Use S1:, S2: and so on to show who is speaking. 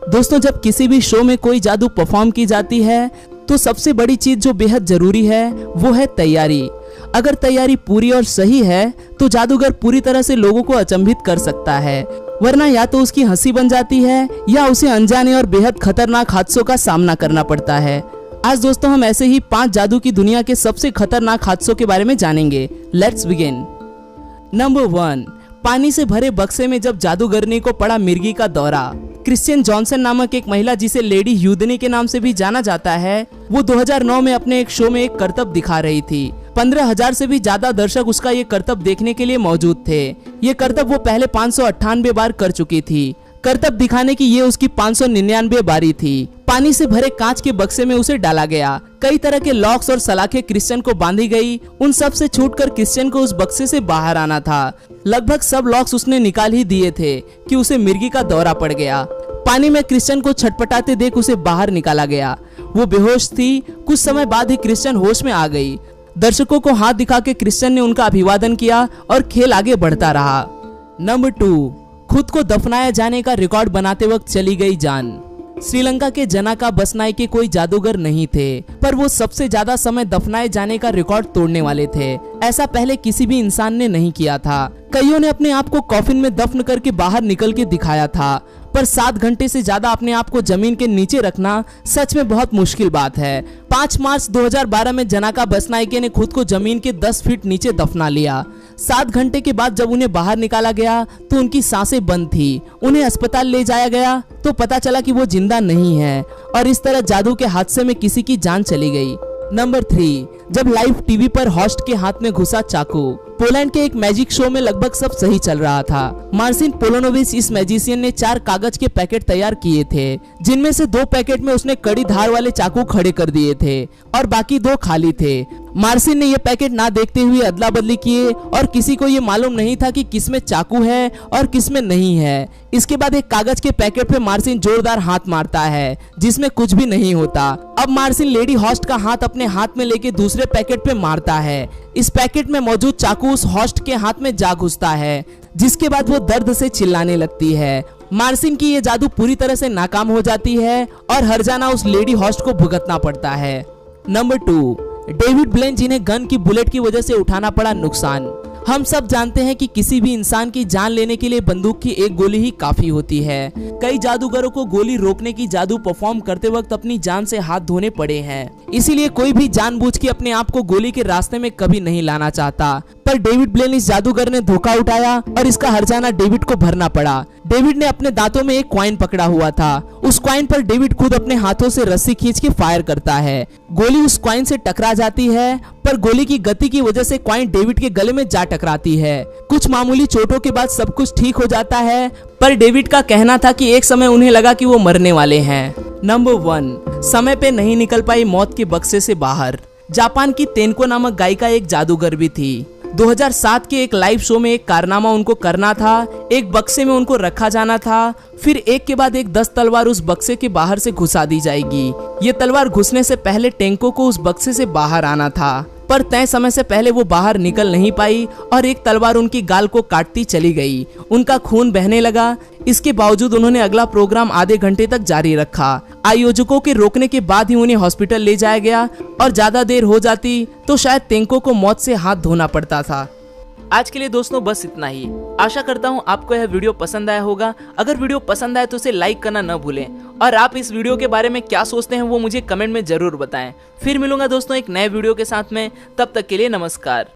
S1: दोस्तों, जब किसी भी शो में कोई जादू परफॉर्म की जाती है तो सबसे बड़ी चीज जो बेहद जरूरी है वो है तैयारी। अगर तैयारी पूरी और सही है तो जादूगर पूरी तरह से लोगों को अचंभित कर सकता है, वरना या तो उसकी हंसी बन जाती है या उसे अनजाने और बेहद खतरनाक हादसों का सामना करना पड़ता है। आज दोस्तों हम ऐसे ही 5 जादू की दुनिया के सबसे खतरनाक हादसों के बारे में जानेंगे। Let's begin. नंबर 1, पानी से भरे बक्से में जब जादूगरनी को पड़ा मिर्गी का दौरा। क्रिश्चियन जॉनसन नामक एक महिला, जिसे लेडी ह्यूदनी के नाम से भी जाना जाता है, वो 2009 में अपने एक शो में एक करतब दिखा रही थी। 15,000 से भी ज्यादा दर्शक उसका ये करतब देखने के लिए मौजूद थे। ये करतब वो पहले 598 बार कर चुकी थी। करतब दिखाने की ये उसकी 599 बारी थी। पानी से भरे कांच के बक्से में उसे डाला गया। कई तरह के लॉक्स और सलाखें क्रिश्चियन को बांधी गई। उन सब से छूटकर क्रिश्चियन को उस बक्से से बाहर आना था। लगभग सब लॉक्स उसने निकाल ही दिए थे कि उसे मिर्गी का दौरा पड़ गया। पानी में क्रिश्चियन को छटपटाते देख उसे बाहर निकाला गया। वो बेहोश थी। कुछ समय बाद ही क्रिश्चियन होश में आ गई। दर्शकों को हाथ दिखा के क्रिश्चियन ने उनका अभिवादन किया और खेल आगे बढ़ता रहा। नंबर 2, खुद को दफनाया जाने का रिकॉर्ड बनाते वक्त चली गई जान। श्रीलंका के जनाका बसनाई के कोई जादूगर नहीं थे, पर वो सबसे ज्यादा समय दफनाए जाने का रिकॉर्ड तोड़ने वाले थे। ऐसा पहले किसी भी इंसान ने नहीं किया था। कईयों ने अपने आप को कॉफिन में दफन करके बाहर निकल के दिखाया था, पर 7 घंटे से ज्यादा अपने आप को जमीन के नीचे रखना सच में बहुत मुश्किल बात है। 5 मार्च 2012 में जनाका बसनाइके ने खुद को जमीन के 10 फीट नीचे दफना लिया। 7 घंटे के बाद जब उन्हें बाहर निकाला गया तो उनकी सांसें बंद थी। उन्हें अस्पताल ले जाया गया तो पता चला कि वो जिंदा नहीं है, और इस तरह जादू के हादसे में किसी की जान चली गई। नंबर 3, जब लाइव टीवी पर होस्ट के हाथ में घुसा चाकू। पोलैंड के एक मैजिक शो में लगभग सब सही चल रहा था। मार्सिन पोलोनोविच, इस मैजिशियन ने 4 कागज के पैकेट तैयार किए थे, जिनमें से 2 पैकेट में उसने कड़ी धार वाले चाकू खड़े कर दिए थे और बाकी 2 खाली थे। मार्सिन ने ये पैकेट ना देखते हुए अदला बदली किए और किसी को ये मालूम नहीं था कि किसमें चाकू है और किसमें नहीं है। इसके बाद एक कागज के पैकेट पे मार्सिन जोरदार हाथ मारता है जिसमें कुछ भी नहीं होता। अब मार्सिन लेडी होस्ट का हाथ अपने हाथ में लेके दूसरे पैकेट पे मारता है। इस पैकेट में मौजूद चाकू उस होस्ट के हाथ में जा घुसता है, जिसके बाद वो दर्द से चिल्लाने लगती है। मार्सिन की ये जादू पूरी तरह से नाकाम हो जाती है और हर्जाना उस लेडी होस्ट को भुगतना पड़ता है। नंबर 2, डेविड ब्लेन, जिन्हें गन की बुलेट की वजह से उठाना पड़ा नुकसान। हम सब जानते हैं कि किसी भी इंसान की जान लेने के लिए बंदूक की एक गोली ही काफी होती है। कई जादूगरों को गोली रोकने की जादू परफॉर्म करते वक्त अपनी जान से हाथ धोने पड़े हैं, इसीलिए कोई भी जानबूझ के अपने आप को गोली के रास्ते में कभी नहीं लाना चाहता। पर डेविड ब्लेन, इस जादूगर ने धोखा उठाया और इसका हर्जाना डेविड को भरना पड़ा। डेविड ने अपने दांतों में एक कॉइन पकड़ा हुआ था। उस कॉइन पर डेविड खुद अपने हाथों से रस्सी खींच के फायर करता है। गोली उस कॉइन से टकरा जाती है, पर गोली की गति की वजह से कॉइन डेविड के गले में जा टकराती है। कुछ मामूली चोटों के बाद सब कुछ ठीक हो जाता है, पर डेविड का कहना था कि एक समय उन्हें लगा कि वो मरने वाले हैं। नंबर 1, समय पे नहीं निकल पाई मौत के बक्से से बाहर। जापान की तेनको नामक गायिका एक जादूगर भी थी। 2007 के एक लाइव शो में एक कारनामा उनको करना था। एक बक्से में उनको रखा जाना था, फिर एक के बाद एक 10 तलवार उस बक्से के बाहर से घुसा दी जाएगी। ये तलवार घुसने से पहले टेंको को उस बक्से से बाहर आना था, पर तय समय से पहले वो बाहर निकल नहीं पाई और एक तलवार उनकी गाल को काटती चली गई। उनका खून बहने लगा। इसके बावजूद उन्होंने अगला प्रोग्राम आधे घंटे तक जारी रखा। आयोजकों के रोकने के बाद ही उन्हें हॉस्पिटल ले जाया गया, और ज्यादा देर हो जाती तो शायद तेंको को मौत से हाथ धोना पड़ता था। आज के लिए दोस्तों बस इतना ही। आशा करता हूँ आपको यह वीडियो पसंद आया होगा। अगर वीडियो पसंद आए तो इसे लाइक करना न भूलें, और आप इस वीडियो के बारे में क्या सोचते हैं वो मुझे कमेंट में जरूर बताएं। फिर मिलूंगा दोस्तों एक नए वीडियो के साथ में। तब तक के लिए नमस्कार।